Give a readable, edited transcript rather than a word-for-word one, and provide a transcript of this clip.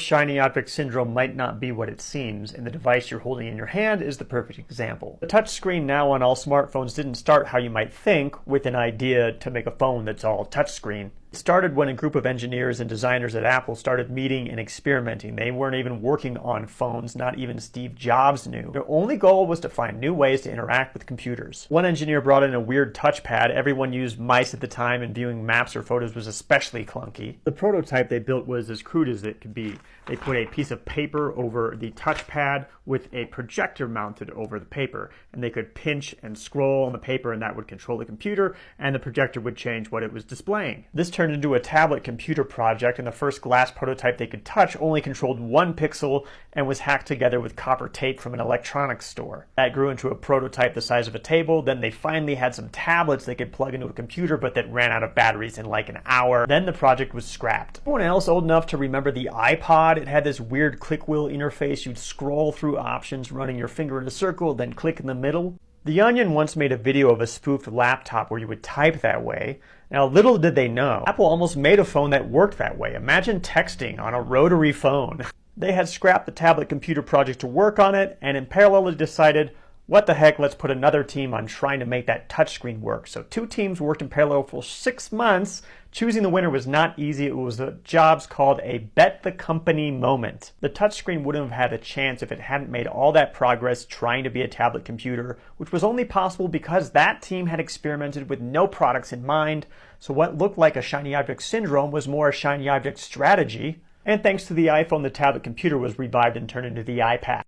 Shiny object syndrome might not be what it seems, and the device you're holding in your hand is the perfect example. The touchscreen now on all smartphones didn't start how you might think, with an idea to make a phone that's all touchscreen. It started when a group of engineers and designers at Apple started meeting and experimenting. They weren't even working on phones, not even Steve Jobs knew. Their only goal was to find new ways to interact with computers. One engineer brought in a weird touchpad. Everyone used mice at the time, and viewing maps or photos was especially clunky. The prototype they built was as crude as it could be. They put a piece of paper over the touchpad with a projector mounted over the paper, and they could pinch and scroll on the paper, and that would control the computer, and the projector would change what it was displaying. This turned into a tablet computer project, and the first glass prototype they could touch only controlled 1 pixel and was hacked together with copper tape from an electronics store. That grew into a prototype the size of a table. Then they finally had some tablets they could plug into a computer, but that ran out of batteries in like an hour. Then the project was scrapped. Anyone else old enough to remember the iPod? It had this weird click wheel interface. You'd scroll through options, running your finger in a circle, then click in the middle. The Onion once made a video of a spoofed laptop where you would type that way. Now, little did they know, Apple almost made a phone that worked that way. Imagine texting on a rotary phone. They had scrapped the tablet computer project to work on it, and in parallel they decided, what the heck, let's put another team on trying to make that touchscreen work. So 2 teams worked in parallel for 6 months. Choosing the winner was not easy. It was what Jobs called a bet the company moment. The touchscreen wouldn't have had a chance if it hadn't made all that progress trying to be a tablet computer, which was only possible because that team had experimented with no products in mind. So what looked like a shiny object syndrome was more a shiny object strategy. And thanks to the iPhone, the tablet computer was revived and turned into the iPad.